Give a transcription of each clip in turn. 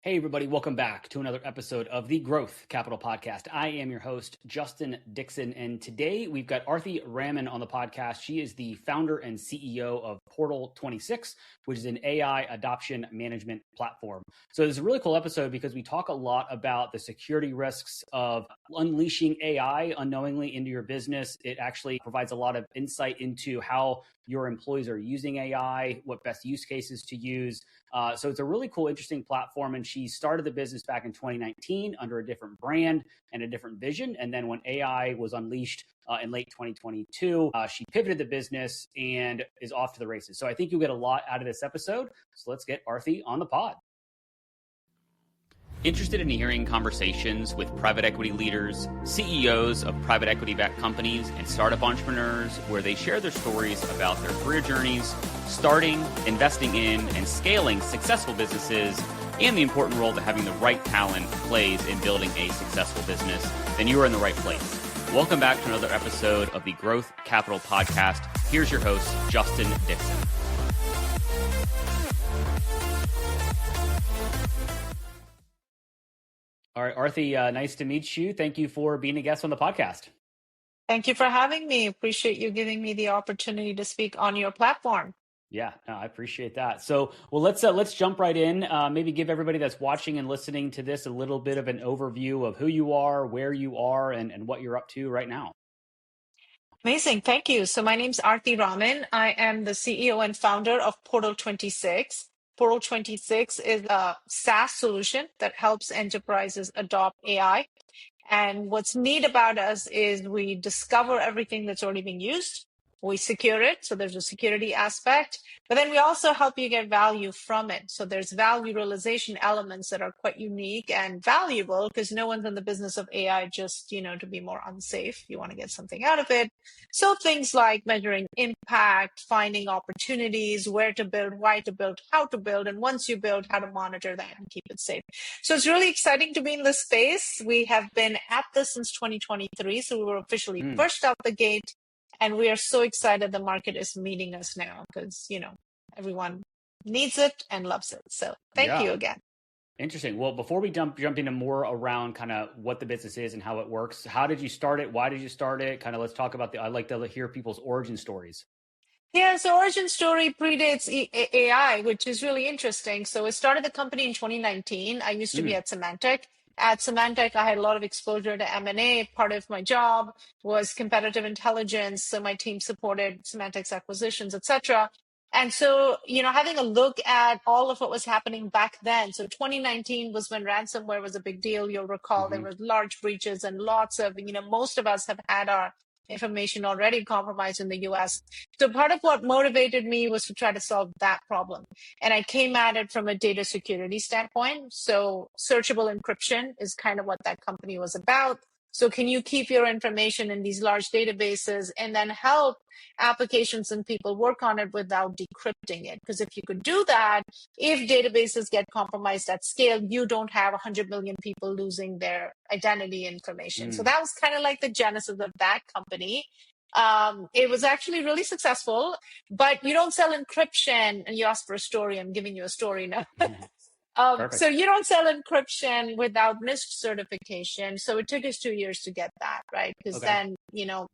Hey, everybody, welcome back to another episode of the Growth Capital Podcast. I am your host, Justin Dixon, and today we've got Arti Raman on the podcast. She is the founder and CEO of Portal26, which is an AI adoption management platform. So this is a really cool episode because we talk a lot about the security risks of unleashing AI unknowingly into your business. It actually provides a lot of insight into how your employees are using AI, what best use cases to use. So it's a really cool, interesting platform. And she started the business back in 2019 under a different brand and a different vision. And then when AI was unleashed in late 2022, she pivoted the business and is off to the races. So I think you'll get a lot out of this episode. So let's get Arti on the pod. Interested in hearing conversations with private equity leaders, CEOs of private equity-backed companies, and startup entrepreneurs where they share their stories about their career journeys, starting, investing in, and scaling successful businesses, and the important role that having the right talent plays in building a successful business, then you are in the right place. Welcome back to another episode of the Growth Capital Podcast. Here's your host, Justin Dixon. All right, Arti, nice to meet you. Thank you for being a guest on the podcast. Thank you for having me. Appreciate you giving me the opportunity to speak on your platform. Yeah, no, I appreciate that. So, well, let's jump right in. Maybe give everybody that's watching and listening to this a little bit of an overview of who you are, where you are, and what you're up to right now. Amazing. Thank you. So my name's Arti Raman. I am the CEO and founder of Portal26. Portal26 is a SaaS solution that helps enterprises adopt AI. And what's neat about us is we discover everything that's already being used. We secure it. So there's a security aspect, but then we also help you get value from it. So there's value realization elements that are quite unique and valuable because no one's in the business of AI just, to be more unsafe. You want to get something out of it. So things like measuring impact, finding opportunities, where to build, why to build, how to build, and once you build, how to monitor that and keep it safe. So it's really exciting to be in this space. We have been at this since 2023. So we were officially first out the gate. And we are so excited the market is meeting us now because, everyone needs it and loves it. So thank you again. Interesting. Well, before we jump into more around kind of what the business is and how it works, how did you start it? Why did you start it? Kind of let's talk about I like to hear people's origin stories. Yeah, so origin story predates AI, which is really interesting. So I started the company in 2019. I used to be at Symantec. At Symantec, I had a lot of exposure to M&A. Part of my job was competitive intelligence. So my team supported Symantec's acquisitions, et cetera. And so, having a look at all of what was happening back then. So 2019 was when ransomware was a big deal. You'll recall there were large breaches and lots of, most of us have had our information already compromised in the US. So part of what motivated me was to try to solve that problem. And I came at it from a data security standpoint. So searchable encryption is kind of what that company was about. So can you keep your information in these large databases and then help applications and people work on it without decrypting it? Because if you could do that, if databases get compromised at scale, you don't have 100 million people losing their identity information. So that was kind of like the genesis of that company. It was actually really successful, but you don't sell encryption. And you asked for a story. I'm giving you a story now. So you don't sell encryption without NIST certification. So it took us 2 years to get that, right? Because then, you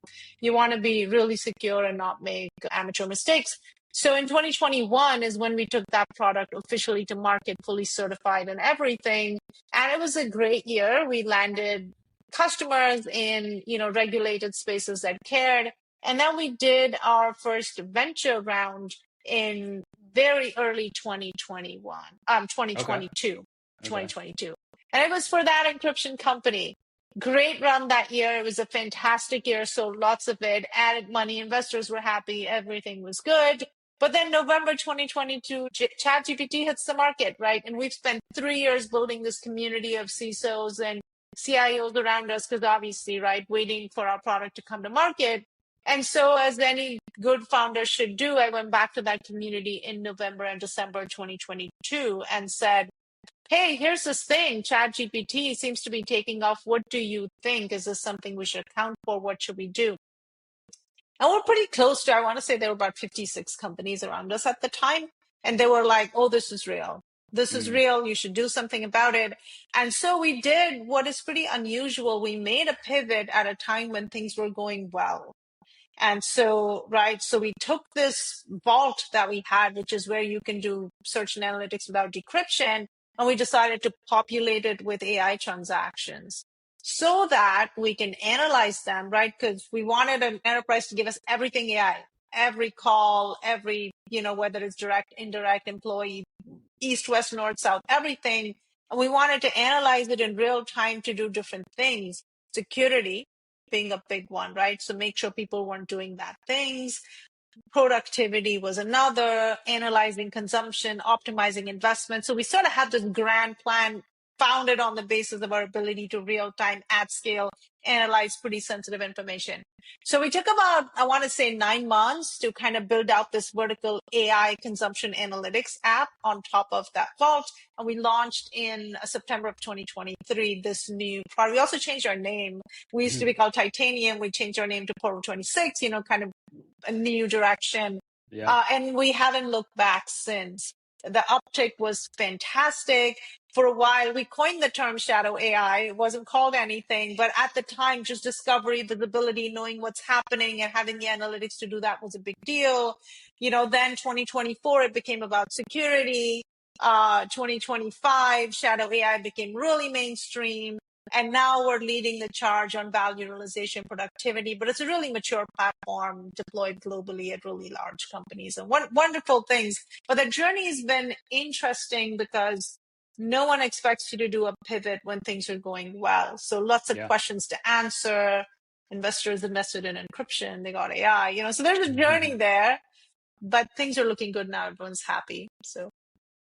want to be really secure and not make amateur mistakes. So in 2021 is when we took that product officially to market, fully certified and everything. And it was a great year. We landed customers in, regulated spaces that cared. And then we did our first venture round in very early 2022. And it was for that encryption company. Great run that year. It was a fantastic year. So lots of it, added money. Investors were happy. Everything was good. But then November 2022, ChatGPT hits the market, right? And we've spent 3 years building this community of CISOs and CIOs around us because obviously, right, waiting for our product to come to market. And so as any good founder should do, I went back to that community in November and December 2022 and said, hey, here's this thing, ChatGPT seems to be taking off. What do you think? Is this something we should account for? What should we do? And we're pretty close to, I want to say there were about 56 companies around us at the time. And they were like, oh, this is real. This is real. You should do something about it. And so we did what is pretty unusual. We made a pivot at a time when things were going well. And so, right, so we took this vault that we had, which is where you can do search and analytics without decryption, and we decided to populate it with AI transactions so that we can analyze them, right? Because we wanted an enterprise to give us everything AI, every call, every, whether it's direct, indirect, employee, east, west, north, south, everything. And we wanted to analyze it in real time to do different things. Security being a big one, right? So make sure people weren't doing bad things. Productivity was another, analyzing consumption, optimizing investment. So we sort of had this grand plan founded on the basis of our ability to real time at scale analyze pretty sensitive information. So we took about, I want to say 9 months to kind of build out this vertical AI consumption analytics app on top of that vault. And we launched in September of 2023, this new product. We also changed our name. We used to be called Titanium. We changed our name to Portal26, kind of a new direction. Yeah. And we haven't looked back since. The uptick was fantastic. For a while, we coined the term shadow AI. It wasn't called anything, but at the time, just discovery, visibility, knowing what's happening and having the analytics to do that was a big deal. Then 2024, it became about security. 2025, shadow AI became really mainstream. And now we're leading the charge on value realization, productivity, but it's a really mature platform deployed globally at really large companies and wonderful things. But the journey has been interesting because no one expects you to do a pivot when things are going well. So lots of questions to answer. Investors invested in encryption. They got AI, so there's a journey there, but things are looking good now. Everyone's happy. So.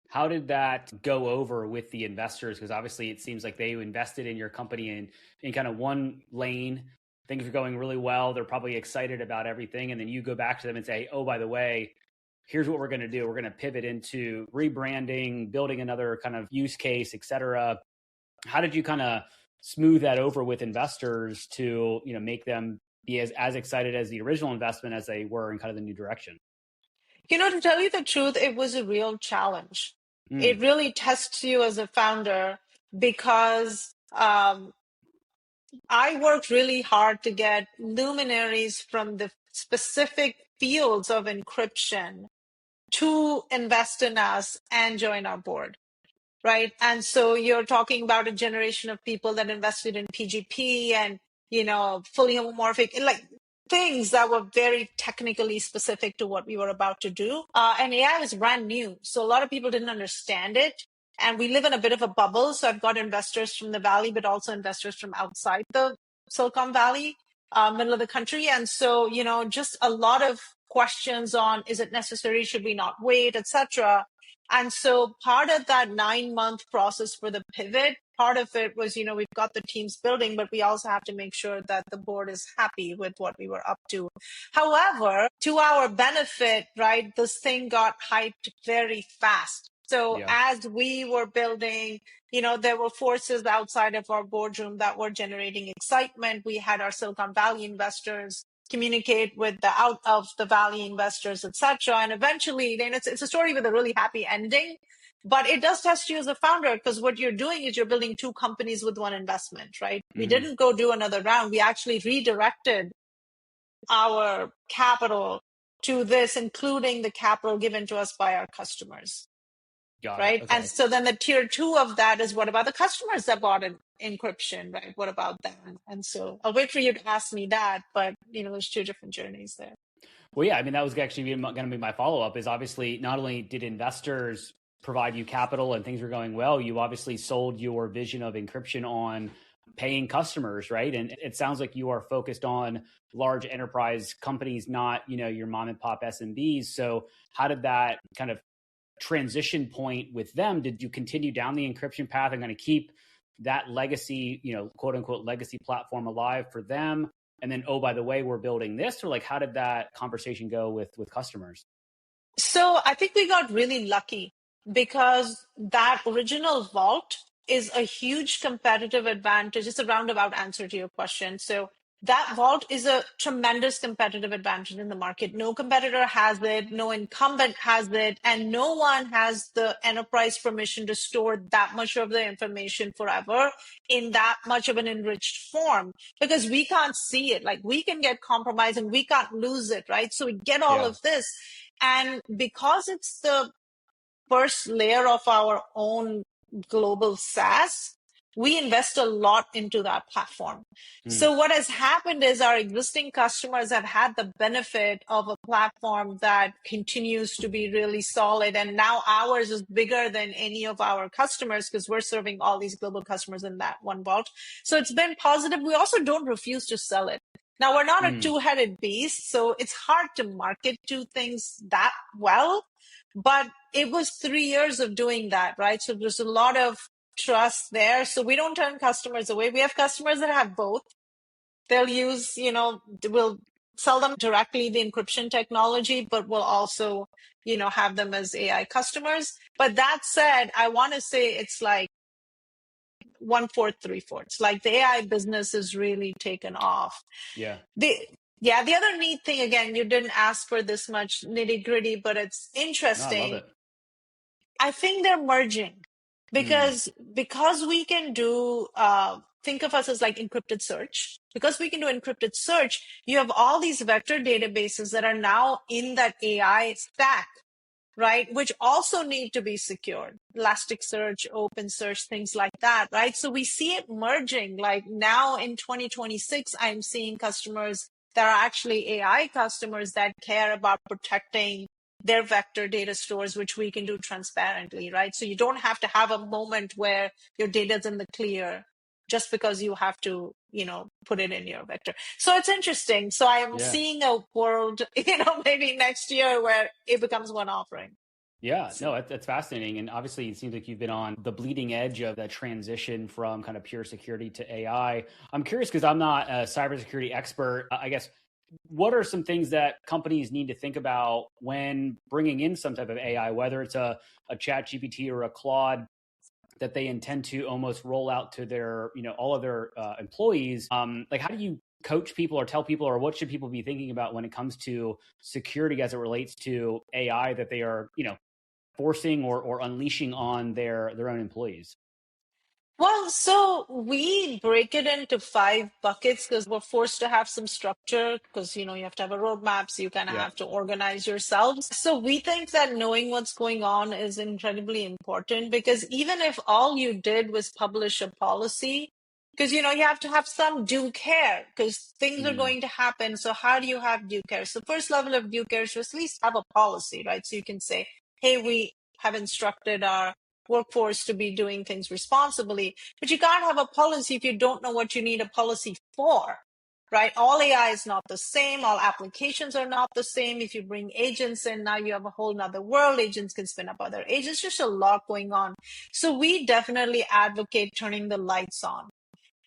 How did that go over with the investors? Because obviously it seems like they invested in your company in kind of one lane. Things are going really well. They're probably excited about everything. And then you go back to them and say, oh, by the way, here's what we're going to do. We're going to pivot into rebranding, building another kind of use case, et cetera. How did you kind of smooth that over with investors to, make them be as excited as the original investment as they were in kind of the new direction? To tell you the truth, it was a real challenge. It really tests you as a founder because I worked really hard to get luminaries from the specific fields of encryption to invest in us and join our board, right? And so you're talking about a generation of people that invested in PGP and, fully homomorphic, like things that were very technically specific to what we were about to do. And AI was brand new. So a lot of people didn't understand it. And we live in a bit of a bubble. So I've got investors from the Valley, but also investors from outside the Silicon Valley, middle of the country. And so, just a lot of questions on, is it necessary? Should we not wait, etc. And so part of that 9-month process for the pivot, part of it was, we've got the teams building, but we also have to make sure that the board is happy with what we were up to. However, to our benefit, right, this thing got hyped very fast. So as we were building, there were forces outside of our boardroom that were generating excitement. We had our Silicon Valley investors communicate with the out of the Valley investors, etc. And eventually, then it's a story with a really happy ending. But it does test you as a founder because what you're doing is you're building 2 companies with 1 investment, right? We didn't go do another round. We actually redirected our capital to this, including the capital given to us by our customers. Right. Okay. And so then the tier 2 of that is, what about the customers that bought an encryption, right? What about them? And so I'll wait for you to ask me that, but there's 2 different journeys there. Well, yeah, I mean, that was actually going to be my follow-up is obviously not only did investors provide you capital and things were going well, you obviously sold your vision of encryption on paying customers, right? And it sounds like you are focused on large enterprise companies, not, your mom and pop SMBs. So how did that kind of transition point with them? Did you continue down the encryption path and going to keep that legacy, quote unquote legacy platform alive for them? And then, oh, by the way, we're building this, or like, how did that conversation go with customers? So I think we got really lucky because that original vault is a huge competitive advantage. It's a roundabout answer to your question. So that vault is a tremendous competitive advantage in the market. No competitor has it, no incumbent has it, and no one has the enterprise permission to store that much of the information forever in that much of an enriched form, because we can't see it. Like, we can get compromised and we can't lose it, right? So we get all of this. And because it's the first layer of our own global SaaS, we invest a lot into that platform. So what has happened is our existing customers have had the benefit of a platform that continues to be really solid. And now ours is bigger than any of our customers because we're serving all these global customers in that one vault. So it's been positive. We also don't refuse to sell it. Now, we're not a two-headed beast, so it's hard to market to things that well. But it was 3 years of doing that, right? So there's a lot of trust there. So we don't turn customers away. We have customers that have both. They'll use, we'll sell them directly the encryption technology, but we'll also, have them as AI customers. But that said, I want to say it's like 1/4, 3/4. Like, the AI business is really taken off. Yeah. The other neat thing, again, you didn't ask for this much nitty-gritty, but it's interesting. No, I love it. I think they're merging because we can do, think of us as like encrypted search. Because we can do encrypted search, you have all these vector databases that are now in that AI stack, right? Which also need to be secured. Elasticsearch, OpenSearch, things like that, right? So we see it merging. Like, now in 2026, I'm seeing customers that are actually AI customers that care about protecting their vector data stores, which we can do transparently, right? So you don't have to have a moment where your data's in the clear just because you have to, put it in your vector. So it's interesting. So I'm seeing a world, maybe next year where it becomes one offering. Yeah, no, that's fascinating. And obviously, it seems like you've been on the bleeding edge of that transition from kind of pure security to AI. I'm curious, because I'm not a cybersecurity expert, I guess, what are some things that companies need to think about when bringing in some type of AI, whether it's a ChatGPT or a Claude that they intend to almost roll out to their, all of their employees? Like, how do you coach people or tell people, or what should people be thinking about when it comes to security as it relates to AI that they are, forcing or unleashing on their own employees? Well, so we break it into 5 buckets because we're forced to have some structure because, you have to have a roadmap. So you kind of have to organize yourselves. So we think that knowing what's going on is incredibly important, because even if all you did was publish a policy, because, you have to have some due care because things are going to happen. So how do you have due care? So first level of due care is to at least have a policy, right? So you can say, hey, we have instructed our workforce to be doing things responsibly, but you can't have a policy if you don't know what you need a policy for, right? All AI is not the same. All applications are not the same. If you bring agents in, now you have a whole nother world. Agents can spin up other agents. Just a lot going on. So we definitely advocate turning the lights on.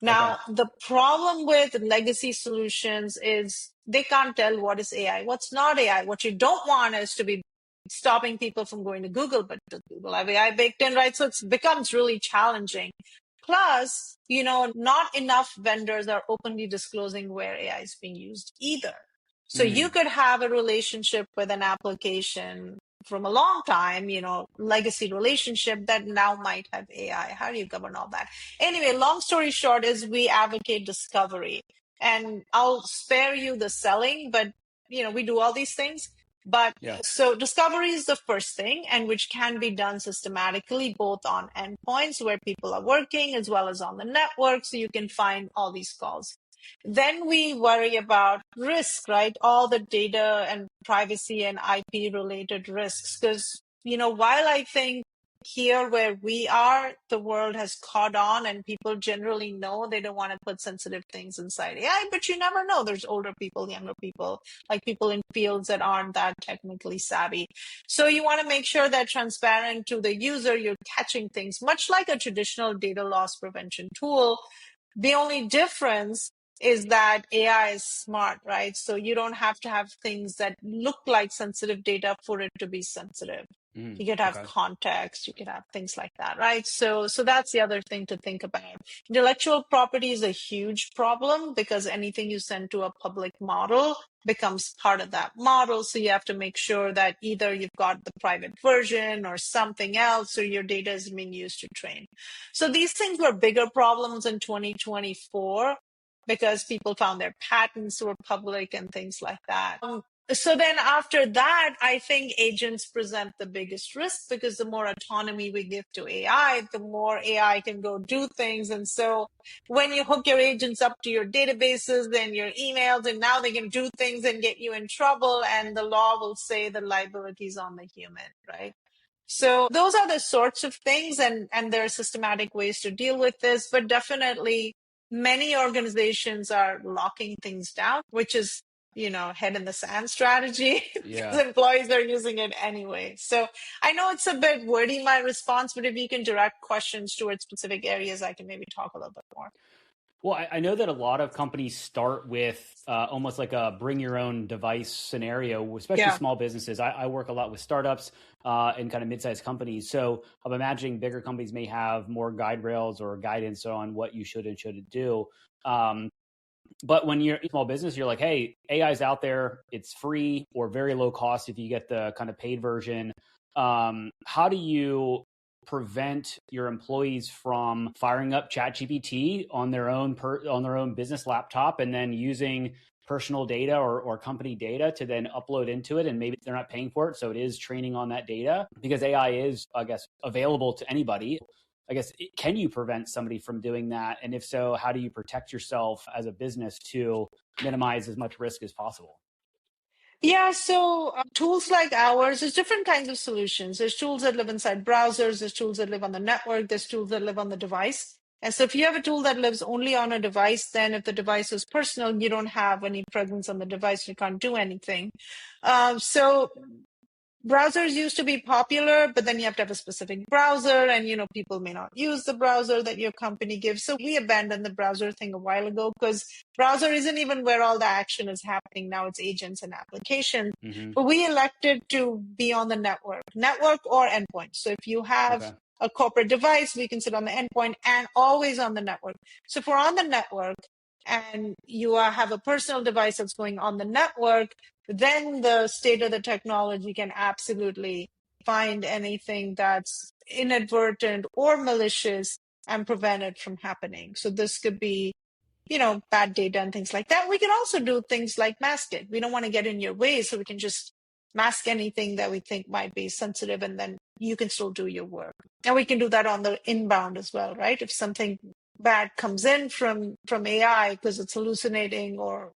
Now, the problem with legacy solutions is they can't tell what is AI, what's not AI. What you don't want is to be stopping people from going to Google, but does Google have AI baked in, right? So it becomes really challenging. Plus, not enough vendors are openly disclosing where AI is being used either. So you could have a relationship with an application from a long time, legacy relationship that now might have AI. How do you govern all that? Anyway, long story short is we advocate discovery. And I'll spare you the selling, but, we do all these things. But so discovery is the first thing, and which can be done systematically, both on endpoints where people are working as well as on the network. So you can find all these calls. Then we worry about risk, right? All the data and privacy and IP related risks. Because, while I think here where we are, the world has caught on and people generally know they don't want to put sensitive things inside AI, but you never know. There's older people, younger people, like people in fields that aren't that technically savvy. So you want to make sure that transparent to the user, you're catching things, much like a traditional data loss prevention tool. The only difference is that AI is smart, right? So you don't have to have things that look like sensitive data for it to be sensitive. You could have Okay. context, you could have things like that, right? So that's the other thing to think about. Intellectual property is a huge problem because anything you send to a public model becomes part of that model. So you have to make sure that either you've got the private version or something else, or your data is being used to train. So these things were bigger problems in 2024 because people found their patents were public and things like that. So then after that, I think agents present the biggest risk because the more autonomy we give to AI, the more AI can go do things. And so when you hook your agents up to your databases and your emails, and now they can do things and get you in trouble, and the law will say the liability is on the human, right? So those are the sorts of things, and there are systematic ways to deal with this, but definitely many organizations are locking things down, which is, head in the sand strategy because employees are using it anyway. So I know it's a bit wordy, my response, but if you can direct questions towards specific areas, I can maybe talk a little bit more. Well, I know that a lot of companies start with almost like a bring your own device scenario, especially small businesses. I work a lot with startups and kind of mid-sized companies. So I'm imagining bigger companies may have more guide rails or guidance on what you should and shouldn't do. But when you're a small business, you're like, hey, AI is out there. It's free or very low cost if you get the kind of paid version. How do you prevent your employees from firing up ChatGPT on their own business laptop and then using personal data or company data to then upload into it, and maybe they're not paying for it, so it is training on that data? Because AI is, I guess, available to anybody. I guess, can you prevent somebody from doing that? And if so, how do you protect yourself as a business to minimize as much risk as possible? Yeah, so tools like ours, there's different kinds of solutions. There's tools that live inside browsers, there's tools that live on the network, there's tools that live on the device. And so if you have a tool that lives only on a device, then if the device is personal, you don't have any presence on the device, you can't do anything. So browsers used to be popular, but then you have to have a specific browser, and people may not use the browser that your company gives. So we abandoned the browser thing a while ago because browser isn't even where all the action is happening. Now it's agents and applications. But we elected to be on the network or endpoint. So if you have a corporate device, we can sit on the endpoint and always on the network. So if we're on the network and you have a personal device that's going on the network, then the state of the technology can absolutely find anything that's inadvertent or malicious and prevent it from happening. So this could be, bad data and things like that. We can also do things like mask it. We don't want to get in your way, so we can just mask anything that we think might be sensitive, and then you can still do your work. And we can do that on the inbound as well, right? If something bad comes in from AI because it's hallucinating, or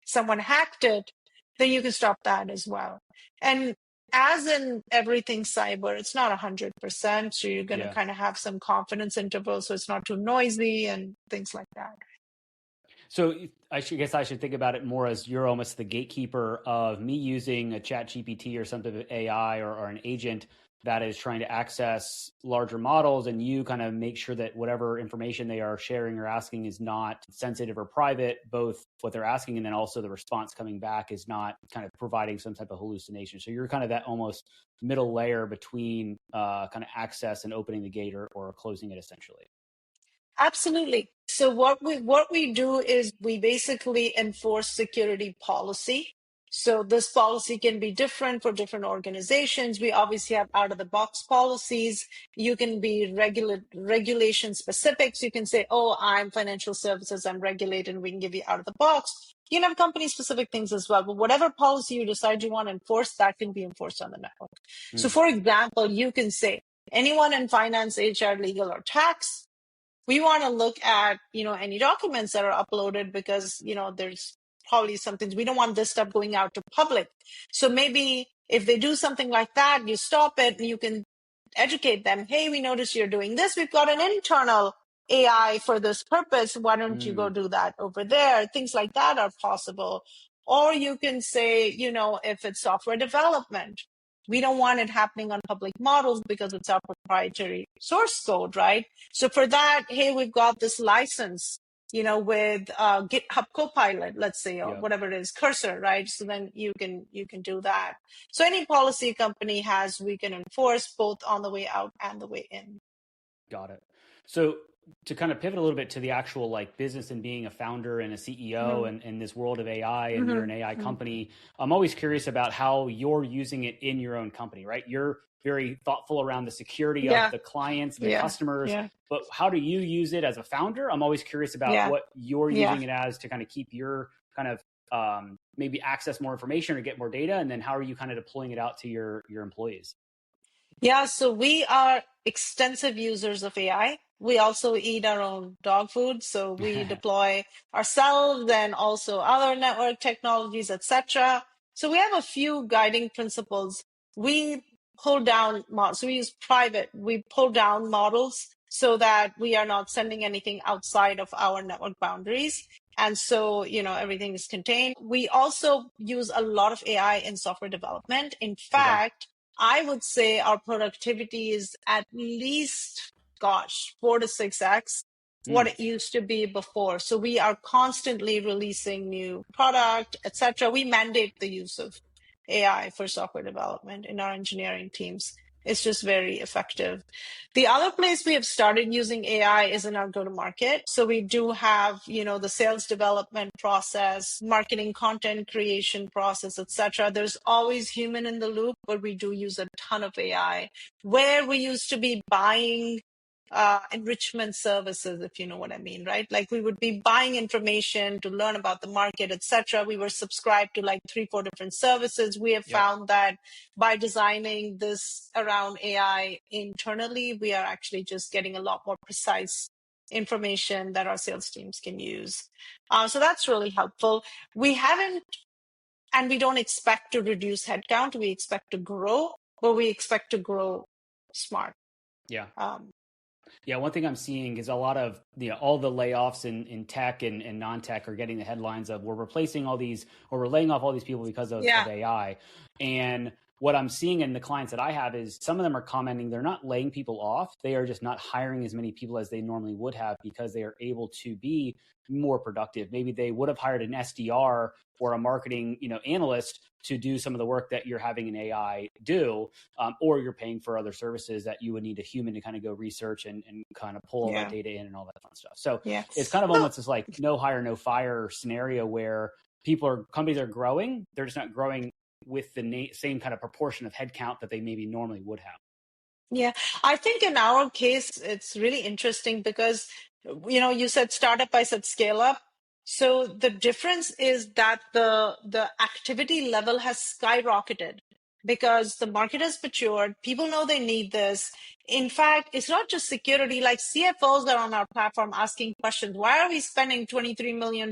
someone hacked it, then you can stop that as well. And as in everything cyber, it's not 100%, so you're going to kind of have some confidence interval, so it's not too noisy and things like that. So I guess I should think about it more as you're almost the gatekeeper of me using a ChatGPT or something of AI or an agent that is trying to access larger models, and you kind of make sure that whatever information they are sharing or asking is not sensitive or private, both what they're asking and then also the response coming back is not kind of providing some type of hallucination. So you're kind of that almost middle layer between kind of access and opening the gate or closing it, essentially. Absolutely. So what we do is we basically enforce security policy. So this policy can be different for different organizations. We obviously have out of the box policies. You can be regulation specific. So you can say, oh, I'm financial services, I'm regulated, and we can give you out of the box. You can have company specific things as well, but whatever policy you decide you want to enforce, that can be enforced on the network. So for example, you can say anyone in finance, HR, legal, or tax, we want to look at, any documents that are uploaded because, there's probably some things we don't want this stuff going out to public. So maybe if they do something like that, you stop it and you can educate them. Hey, we notice you're doing this. We've got an internal AI for this purpose. Why don't you go do that over there? Things like that are possible. Or you can say, if it's software development, we don't want it happening on public models because it's our proprietary source code, right? So for that, hey, we've got this license with GitHub Copilot, let's say, or Yeah. whatever it is, Cursor, right? So then you can do that. So any policy a company has, we can enforce both on the way out and the way in. Got it. So to kind of pivot a little bit to the actual like business and being a founder and a CEO and in this world of AI, and you're an AI company, I'm always curious about how you're using it in your own company, right? You're very thoughtful around the security of the clients and the customers, but how do you use it as a founder? I'm always curious about what you're using it as to kind of keep your kind of maybe access more information or get more data, and then how are you kind of deploying it out to your employees? Yeah, so we are extensive users of AI. We also eat our own dog food, so we deploy ourselves and also other network technologies, etc. So we have a few guiding principles. We pull down models. So we use private. We pull down models so that we are not sending anything outside of our network boundaries. And so, everything is contained. We also use a lot of AI in software development. In fact, I would say our productivity is at least, 4 to 6x what it used to be before. So we are constantly releasing new product, etc. We mandate the use of AI for software development in our engineering teams. It's just very effective. The other place we have started using AI is in our go-to-market. So we do have, the sales development process, marketing content creation process, etc. There's always human in the loop, but we do use a ton of AI. Where we used to be buying enrichment services, if you know what I mean, right? Like we would be buying information to learn about the market, etc. We were subscribed to like 3-4 different services. We have found that by designing this around AI internally, we are actually just getting a lot more precise information that our sales teams can use. So that's really helpful. We haven't, and we don't expect to reduce headcount. We expect to grow, but we expect to grow smart. Yeah. One thing I'm seeing is a lot of all the layoffs in tech and non-tech are getting the headlines of we're replacing all these, or we're laying off all these people because of AI. And what I'm seeing in the clients that I have is some of them are commenting they're not laying people off. They are just not hiring as many people as they normally would have because they are able to be more productive. Maybe they would have hired an SDR or a marketing analyst to do some of the work that you're having an AI do, or you're paying for other services that you would need a human to kind of go research and kind of pull all that data in and all that fun stuff. So it's kind of almost this like no hire, no fire scenario where companies are growing. They're just not growing with the same kind of proportion of headcount that they maybe normally would have. Yeah, I think in our case, it's really interesting because, you said startup, I said scale up. So the difference is that the activity level has skyrocketed because the market has matured. People know they need this. In fact, it's not just security, like CFOs are on our platform asking questions. Why are we spending $23 million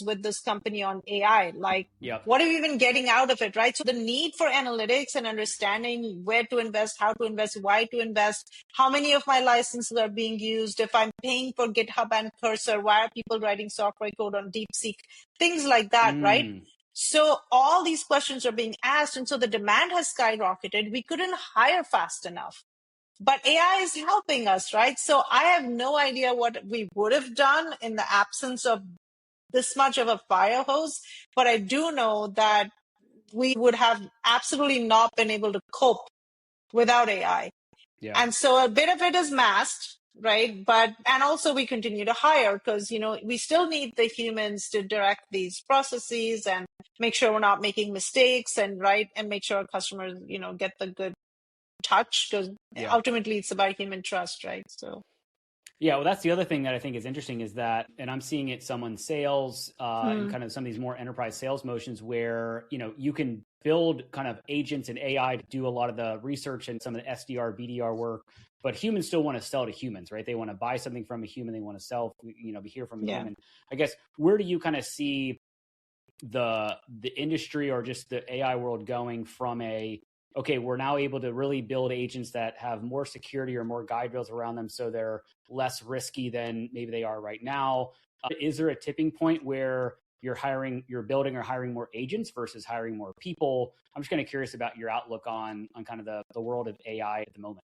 with this company on AI? Like, what are we even getting out of it, right? So the need for analytics and understanding where to invest, how to invest, why to invest, how many of my licenses are being used, if I'm paying for GitHub and Cursor, why are people writing software code on DeepSeek, things like that, right? So all these questions are being asked, and so the demand has skyrocketed. We couldn't hire fast enough. But AI is helping us, right? So I have no idea what we would have done in the absence of this much of a fire hose, but I do know that we would have absolutely not been able to cope without AI. Yeah. And so a bit of it is masked, right? And also we continue to hire because, we still need the humans to direct these processes and make sure we're not making mistakes and make sure our customers, get the good touch because ultimately it's about human trust, right? So well, that's the other thing that I think is interesting is that, and I'm seeing it some in sales and kind of some of these more enterprise sales motions where you can build kind of agents and AI to do a lot of the research and some of the SDR BDR work, but humans still want to sell to humans, right? They want to buy something from a human, they want to sell hear from a human. I guess where do you kind of see the industry or just the AI world going from okay, we're now able to really build agents that have more security or more guide rails around them so they're less risky than maybe they are right now? Is there a tipping point where you're building or hiring more agents versus hiring more people? I'm just kind of curious about your outlook on kind of the world of AI at the moment.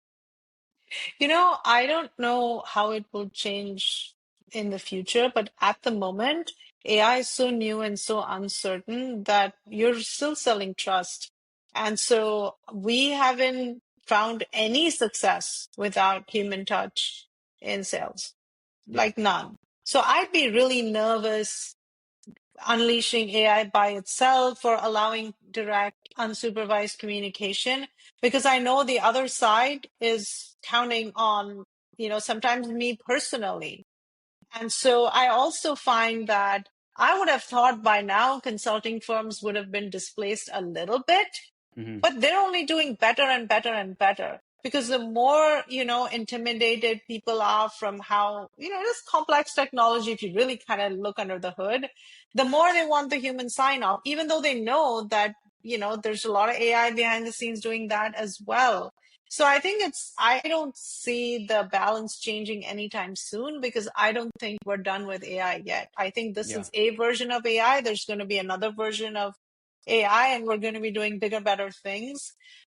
I don't know how it will change in the future. But at the moment, AI is so new and so uncertain that you're still selling trust. And so we haven't found any success without human touch in sales, Yeah. like none. So I'd be really nervous unleashing AI by itself or allowing direct, unsupervised communication, because I know the other side is counting on, sometimes me personally. And so I also find that I would have thought by now consulting firms would have been displaced a little bit, Hmm. but they're only doing better and better and better, because the more, intimidated people are from how, this complex technology, if you really kind of look under the hood, the more they want the human sign off, even though they know that, there's a lot of AI behind the scenes doing that as well. So I think I don't see the balance changing anytime soon, because I don't think we're done with AI yet. I think this Yeah. is a version of AI. There's going to be another version of AI, and we're going to be doing bigger, better things.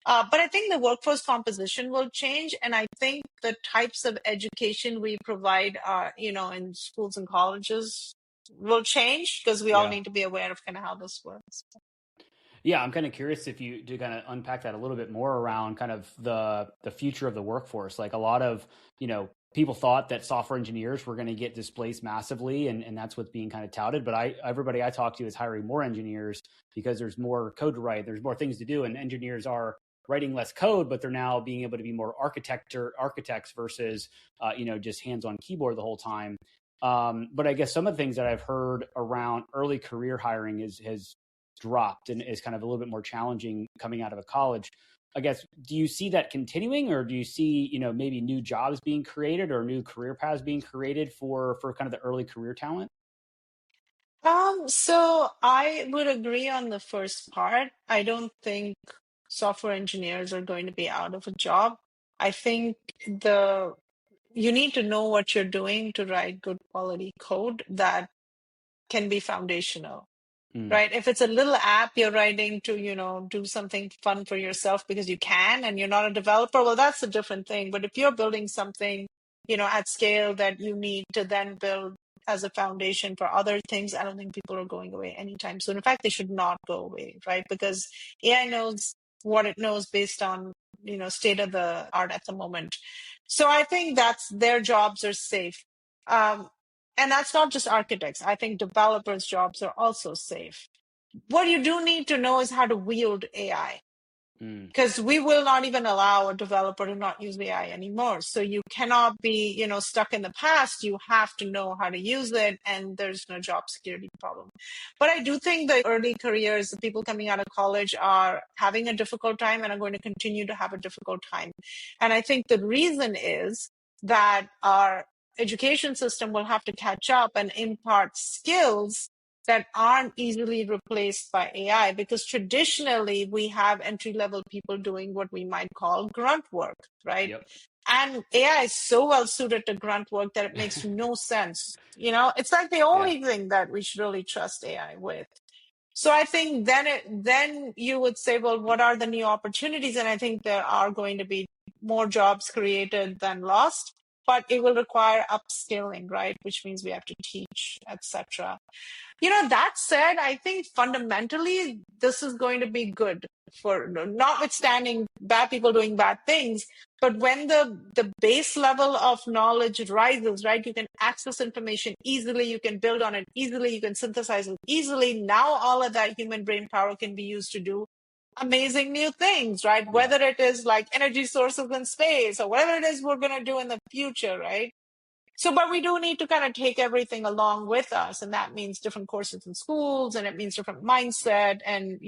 But I think the workforce composition will change, and I think the types of education we provide, in schools and colleges will change, because we all Yeah. need to be aware of kind of how this works. Yeah, I'm kind of curious if you to kind of unpack that a little bit more around kind of the future of the workforce. Like a lot of, people thought that software engineers were going to get displaced massively, and that's what's being kind of touted. But everybody I talk to is hiring more engineers because there's more code to write, there's more things to do, and engineers are writing less code, but they're now being able to be more architects versus just hands on keyboard the whole time. But I guess some of the things that I've heard around early career hiring has dropped and is kind of a little bit more challenging coming out of a college. I guess, do you see that continuing, or do you see, maybe new jobs being created or new career paths being created for kind of the early career talent? So I would agree on the first part. I don't think software engineers are going to be out of a job. I think you need to know what you're doing to write good quality code that can be foundational. Mm, Right. If it's a little app you're writing to, do something fun for yourself because you can and you're not a developer, well, that's a different thing. But if you're building something, at scale that you need to then build as a foundation for other things, I don't think people are going away anytime soon. In fact, they should not go away, right? Because AI knows what it knows based on, state of the art at the moment. So I think that's their jobs are safe. Um, and that's not just architects. I think developers' jobs are also safe. What you do need to know is how to wield AI, mm, because we will not even allow a developer to not use AI anymore. So you cannot be, stuck in the past. You have to know how to use it, and there's no job security problem. But I do think the early careers, the people coming out of college, are having a difficult time and are going to continue to have a difficult time. And I think the reason is that our education system will have to catch up and impart skills that aren't easily replaced by AI, because traditionally we have entry level people doing what we might call grunt work, right? yep. And AI is so well suited to grunt work that it makes no sense. It's like the Yeah. only thing that we should really trust AI with. So I think then you would say, well, what are the new opportunities? And I think there are going to be more jobs created than lost, but it will require upskilling, right? Which means we have to teach, etc. That said, I think fundamentally this is going to be good, for notwithstanding bad people doing bad things. But when the base level of knowledge rises, right, you can access information easily, you can build on it easily, you can synthesize it easily. Now all of that human brain power can be used to do amazing new things, right? Yeah. Whether it is like energy sources in space or whatever it is we're going to do in the future, right? So, but we do need to kind of take everything along with us. And that means different courses in schools, and it means different mindset and,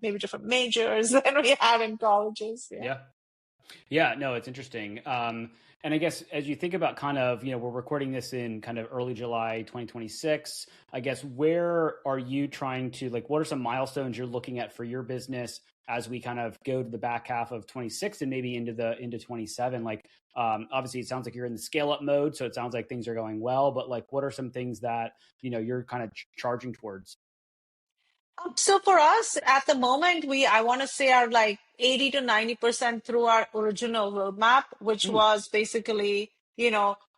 maybe different majors than we had in colleges. Yeah. Yeah. Yeah, no, it's interesting. And I guess as you think about kind of, we're recording this in kind of early July 2026. I guess where are you trying to, like, what are some milestones you're looking at for your business as we kind of go to the back half of 26 and maybe into 27? Like, obviously, it sounds like you're in the scale up mode, so it sounds like things are going well. But like, what are some things that you're kind of charging towards? So for us at the moment, I want to say are like 80 to 90% through our original roadmap, which Mm, was basically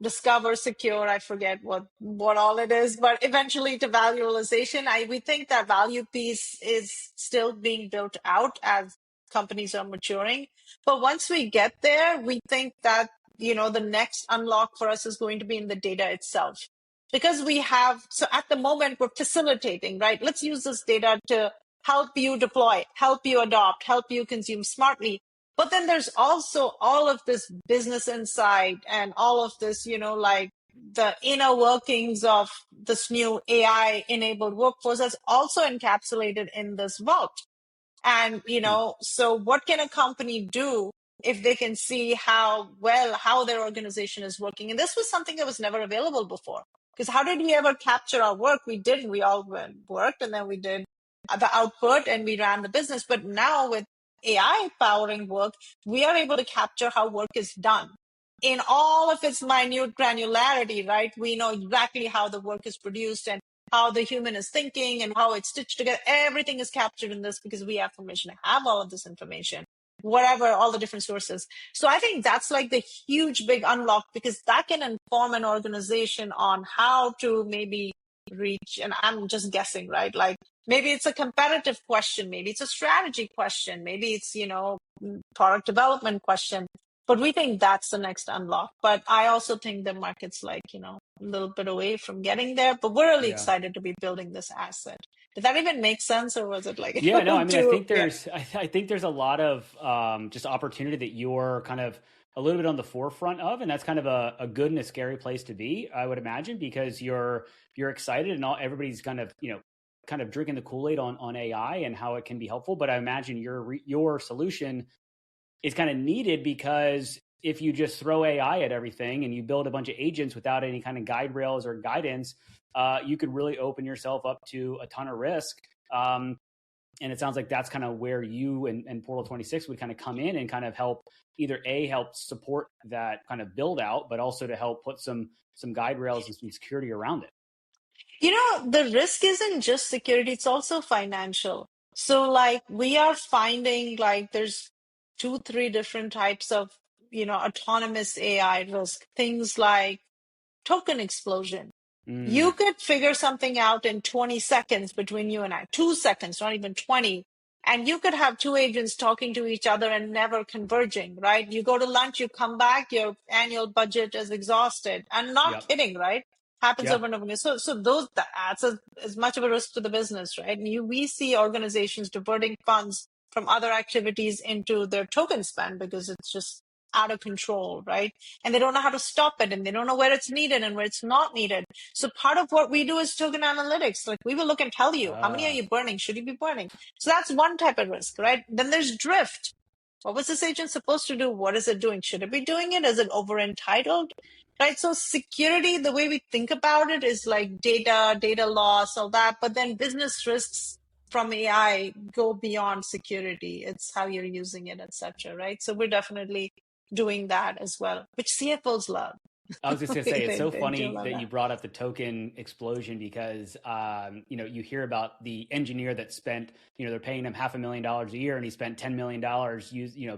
discover, secure, I forget what all it is, but eventually to value realization. We think that value piece is still being built out as companies are maturing. But once we get there, we think that, the next unlock for us is going to be in the data itself. Because so at the moment we're facilitating, right? Let's use this data to help you deploy, help you adopt, help you consume smartly. But then there's also all of this business insight and all of this, like the inner workings of this new AI enabled workforce that's also encapsulated in this vault. And, so what can a company do if they can see how their organization is working? And this was something that was never available before. Because how did we ever capture our work? We didn't. We all worked, and then we did the output and we ran the business. But now with AI powering work, we are able to capture how work is done in all of its minute granularity, right? We know exactly how the work is produced and how the human is thinking and how it's stitched together. Everything is captured in this because we have permission to have all of this information, whatever, all the different sources. So I think that's like the huge big unlock, because that can inform an organization on how to maybe reach, and I'm just guessing, right? Like maybe it's a competitive question, maybe it's a strategy question, maybe it's, product development question. But we think that's the next unlock. But I also think the market's like, a little bit away from getting there. But we're really excited to be building this asset. Did that even make sense, or was it like? Yeah, no. I mean, I think there's a lot of just opportunity that you're kind of a little bit on the forefront of, and that's kind of a good and a scary place to be, I would imagine, because you're excited and everybody's kind of kind of drinking the Kool-Aid on AI and how it can be helpful. But I imagine your solution is kind of needed, because if you just throw AI at everything and you build a bunch of agents without any kind of guide rails or guidance, you could really open yourself up to a ton of risk. And it sounds like that's kind of where you and Portal26 would kind of come in and kind of help help support that kind of build out, but also to help put some guide rails and some security around it. The risk isn't just security, it's also financial. So like we are finding like there's 2-3 different types of, autonomous AI risk. Things like token explosion. You could figure something out in 20 seconds between you and I, 2 seconds, not even 20. And you could have two agents talking to each other and never converging, right? You go to lunch, you come back, your annual budget is exhausted. I'm not kidding, right? Happens over and over again. So that's as much of a risk to the business, right? And we see organizations diverting funds from other activities into their token spend because it's just out of control, right? And they don't know how to stop it, and they don't know where it's needed and where it's not needed. So part of what we do is token analytics. Like we will look and tell you, how many are you burning? Should you be burning? So that's one type of risk, right? Then there's drift. What was this agent supposed to do? What is it doing? Should it be doing it? Is it over entitled? Right? So security, the way we think about it is like data loss, all that. But then business risks from AI go beyond security. It's how you're using it, etc. Right? So we're definitely doing that as well, which CFOs love. I was just going to say, it's so funny that you brought up the token explosion, because, you hear about the engineer that spent, they're paying him $500,000 a year and he spent $10 million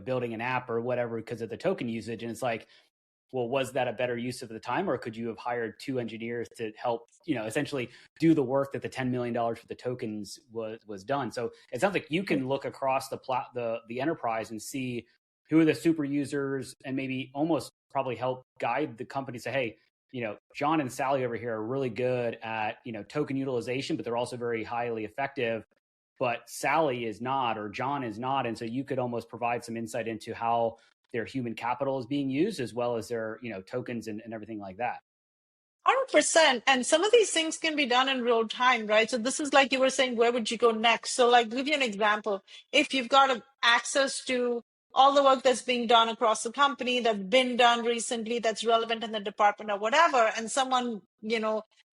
building an app or whatever because of the token usage. And it's like, well, was that a better use of the time, or could you have hired 2 engineers to help, essentially do the work that the $10 million for the tokens was done? So it sounds like you can look across the enterprise and see who are the super users, and maybe almost probably help guide the company, say, hey, John and Sally over here are really good at, token utilization, but they're also very highly effective, but Sally is not, or John is not. And so you could almost provide some insight into how their human capital is being used, as well as their, tokens and everything like that. 100%. And some of these things can be done in real time, right? So this is like you were saying, where would you go next? So like, give you an example. If you've got access to all the work that's being done across the company, that's been done recently, that's relevant in the department or whatever, and someone,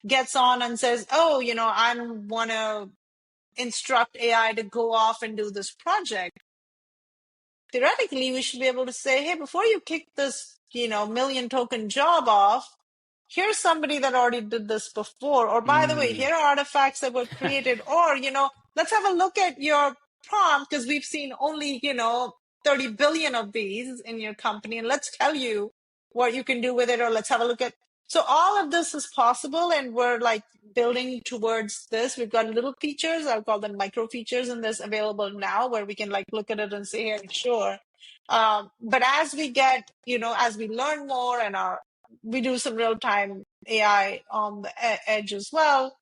gets on and says, oh, I want to instruct AI to go off and do this project. Theoretically, we should be able to say, hey, before you kick this, million token job off, here's somebody that already did this before. Or by the way, here are artifacts that were created. Or, let's have a look at your prompt, because we've seen only, 30 billion of these in your company. And let's tell you what you can do with it, or let's have a look at. So all of this is possible, and we're like building towards this. We've got little features, I'll call them micro features, in this available now, where we can like look at it and say, hey, sure. But as we get, as we learn more, and we do some real time AI on the edge as well,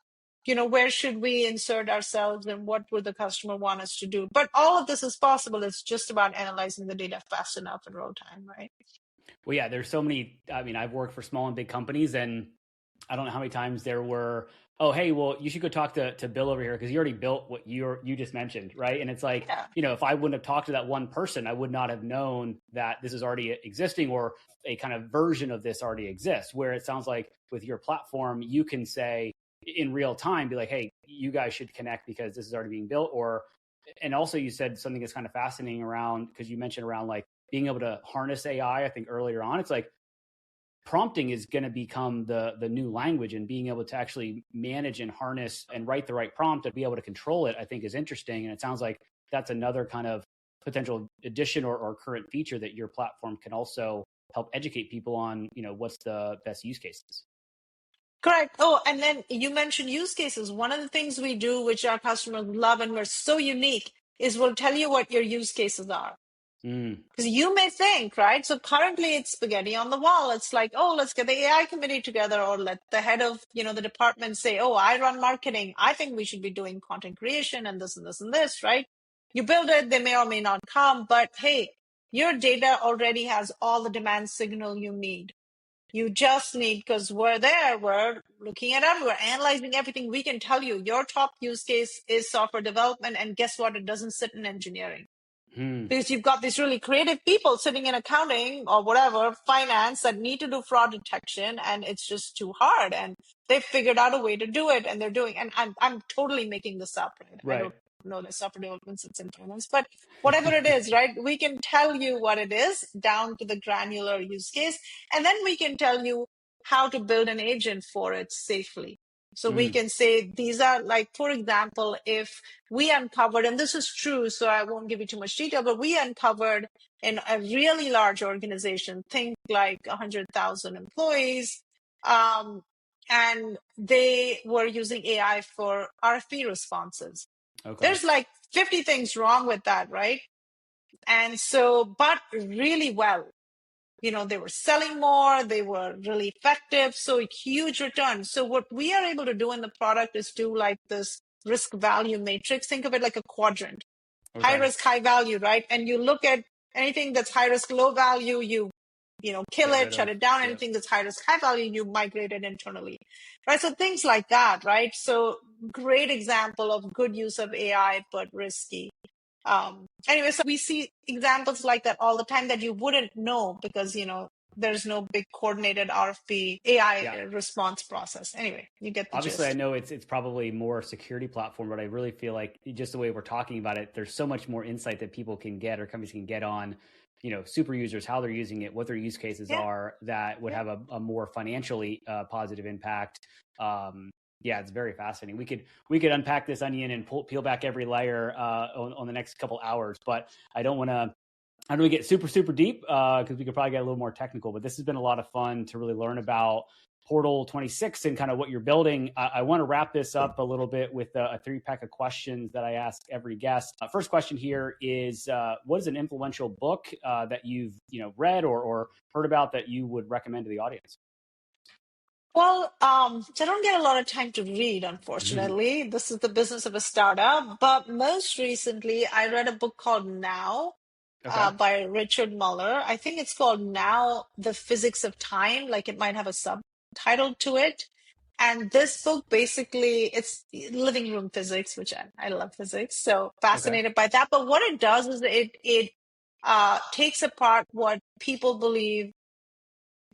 where should we insert ourselves, and what would the customer want us to do? But all of this is possible. It's just about analyzing the data fast enough in real time, right? Well, yeah, there's so many. I mean, I've worked for small and big companies, and I don't know how many times there were, oh, hey, well, you should go talk to Bill over here because he already built what you just mentioned, right? And it's like, if I wouldn't have talked to that one person, I would not have known that this is already existing, or a kind of version of this already exists. Where it sounds like with your platform, you can say in real time, be like, hey, you guys should connect because this is already being built. And also you said something that's kind of fascinating around, because you mentioned around like being able to harness AI, I think earlier on, it's like prompting is going to become the new language, and being able to actually manage and harness and write the right prompt and be able to control it, I think is interesting. And it sounds like that's another kind of potential addition or current feature that your platform can also help educate people on, what's the best use cases. Correct. Oh, and then you mentioned use cases. One of the things we do, which our customers love and we're so unique, is we'll tell you what your use cases are. Because you may think, right? So currently it's spaghetti on the wall. It's like, oh, let's get the AI committee together, or let the head of, the department say, oh, I run marketing. I think we should be doing content creation and this and this and this, right? You build it, they may or may not come, but hey, your data already has all the demand signal you need. You just need, because we're looking at it, we're analyzing everything. We can tell you your top use case is software development, and guess what? It doesn't sit in engineering. Because you've got these really creative people sitting in accounting or whatever, finance, that need to do fraud detection, and it's just too hard. And they've figured out a way to do it, and they're doing. And I'm totally making this up, right? I don't know the software development sits in finance, but whatever it is, right? We can tell you what it is down to the granular use case, and then we can tell you how to build an agent for it safely. So we can say these are, like, for example, if we uncovered, and this is true, so I won't give you too much detail, but we uncovered in a really large organization, think like 100,000 employees, and they were using AI for RFP responses. Okay. There's like 50 things wrong with that, right? And so, but really well. They were selling more, they were really effective, so huge return. So what we are able to do in the product is do like this risk value matrix. Think of it like a quadrant. Okay. High risk, high value, right? And you look at anything that's high risk, low value, you kill it, shut it down. Anything that's high risk, high value, you migrate it internally, right? So things like that, right? So great example of good use of AI, but risky. Anyway, so we see examples like that all the time that you wouldn't know because, there's no big coordinated RFP AI response process. Anyway, you get the Obviously, gist. I know it's probably more security platform, but I really feel like just the way we're talking about it, there's so much more insight that people can get, or companies can get on, super users, how they're using it, what their use cases are, that would have a more financially positive impact. It's very fascinating. We could unpack this onion and peel back every layer on the next couple hours, but I don't want to get super, super deep because we could probably get a little more technical, but this has been a lot of fun to really learn about Portal26 and kind of what you're building. I want to wrap this up a little bit with a 3-pack of questions that I ask every guest. First question here is, what is an influential book that you've read or heard about that you would recommend to the audience? Well, I don't get a lot of time to read, unfortunately. This is the business of a startup. But most recently, I read a book called Now by Richard Muller. I think it's called Now, The Physics of Time. Like, it might have a subtitle to it. And this book, basically, it's living room physics, which I love physics. So fascinated by that. But what it does is it takes apart what people believe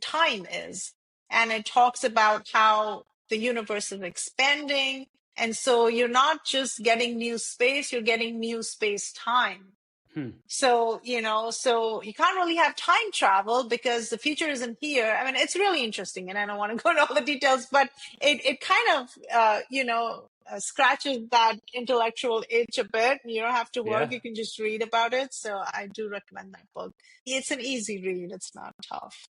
time is. And it talks about how the universe is expanding. And so you're not just getting new space, you're getting new space time. So, so you can't really have time travel because the future isn't here. I mean, it's really interesting, and I don't want to go into all the details, but it kind of, scratches that intellectual itch a bit. You don't have to work. You can just read about it. So I do recommend that book. It's an easy read. It's not tough.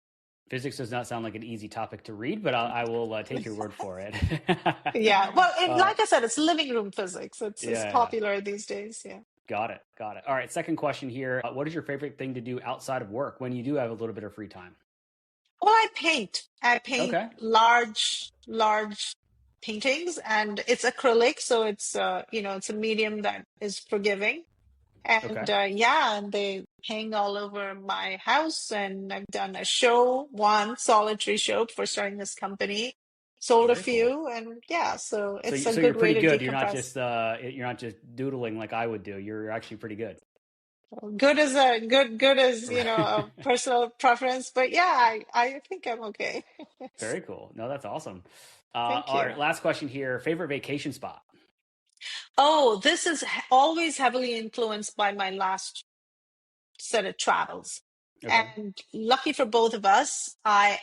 Physics does not sound like an easy topic to read, but I will take your word for it. Yeah. Well, like I said, it's living room physics. It's Yeah. popular these days. Yeah. Got it. Got it. All right. Second question here. What is your favorite thing to do outside of work when you do have a little bit of free time? Well, I paint. I paint Okay. large paintings, and it's acrylic, so it's it's a medium that is forgiving. And Okay. and they hang all over my house. And I've done one solitary show before starting this company. Sold a Very cool. few, and so So, it's a so you're good way pretty to good. decompress. You're not just doodling like I would do. You're actually pretty good. Good as a personal preference, but yeah, I think I'm okay. Very cool. No, that's awesome. Thank All you. right. Last question here. Favorite vacation spot? Oh, this is always heavily influenced by my last set of travels. Okay. And lucky for both of us, I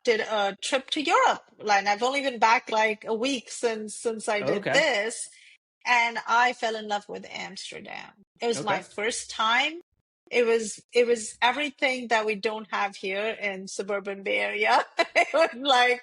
did a trip to Europe. Like I've only been back like a week since I did Okay. this, and I fell in love with Amsterdam. It was my Okay. first time. It was everything that we don't have here in suburban Bay Area. It was like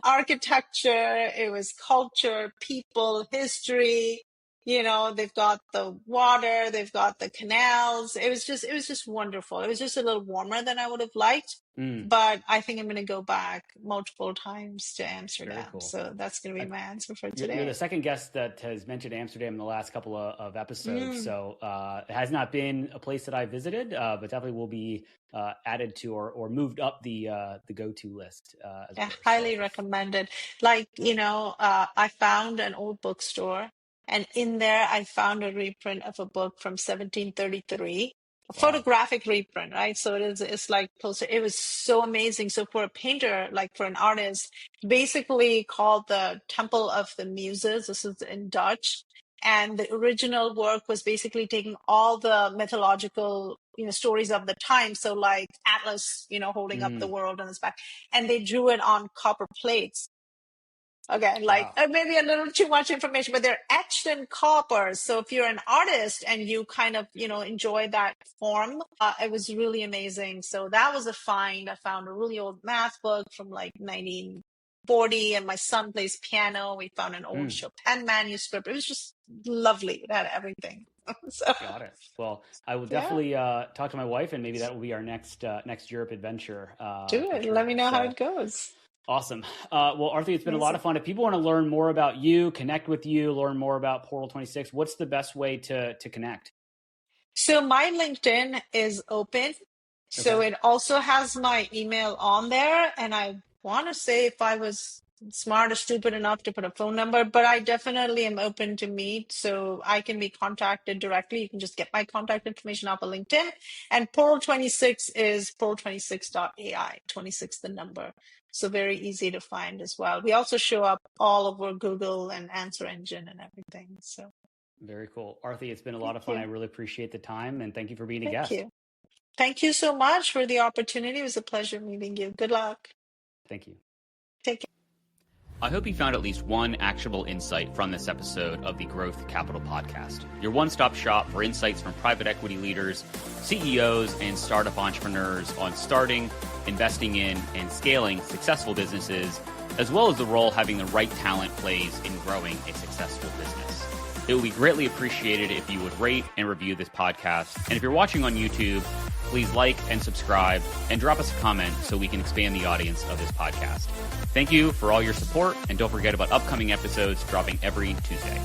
architecture, it was culture, people, history. They've got the water, they've got the canals. It was just wonderful. It was just a little warmer than I would have liked, Mm, but I think I'm going to go back multiple times to very Amsterdam. cool. So that's going to be my answer for You're the today. second guest that has mentioned Amsterdam in the last couple of episodes. Mm. So it has not been a place that I visited, but definitely will be added to or moved up the go-to list as Yeah, well. So, highly recommended. Like, I found an old bookstore, and in there I found a reprint of a book from 1733, a wow. photographic reprint, right? So it's like closer. It was so amazing. So for a painter, like for an artist, basically called the Temple of the Muses. This is in Dutch. And the original work was basically taking all the mythological, stories of the time. So like Atlas, holding up the Mm, world on his back, and they drew it on copper plates. Okay, like wow. maybe a little too much information, but they're etched in copper. So if you're an artist and you kind of, enjoy that form, it was really amazing. So that was a find. I found a really old math book from like 1940, and my son plays piano. We found an old Mm, Chopin manuscript. It was just lovely. It had everything. So got it. Well, I will yeah, definitely talk to my wife, and maybe that will be our next Europe adventure do for it. Let me sure. know how So it goes. awesome. Well, Arthi, it's been a lot of Amazing. fun. If people want to learn more about you, connect with you, learn more about Portal 26, what's the best way to connect? So my LinkedIn is open. So Okay. it also has my email on there. And I want to say if I was smart or stupid enough to put a phone number, but I definitely am open to meet. So I can be contacted directly. You can just get my contact information off of LinkedIn. And Portal26 is portal26.ai, 26 the number. So very easy to find as well. We also show up all over Google and Answer Engine and everything. So Very cool. Arthi, it's been a lot of thank fun. I you. really appreciate the time and thank you for being a Thank guest. you. Thank you so much for the opportunity. It was a pleasure meeting you. Good luck. Thank you. Take care. I hope you found at least one actionable insight from this episode of the Growth Capital Podcast, your one-stop shop for insights from private equity leaders, CEOs, and startup entrepreneurs on starting, investing in, and scaling successful businesses, as well as the role having the right talent plays in growing a successful business. It would be greatly appreciated if you would rate and review this podcast. And if you're watching on YouTube, please like and subscribe and drop us a comment so we can expand the audience of this podcast. Thank you for all your support, and don't forget about upcoming episodes dropping every Tuesday.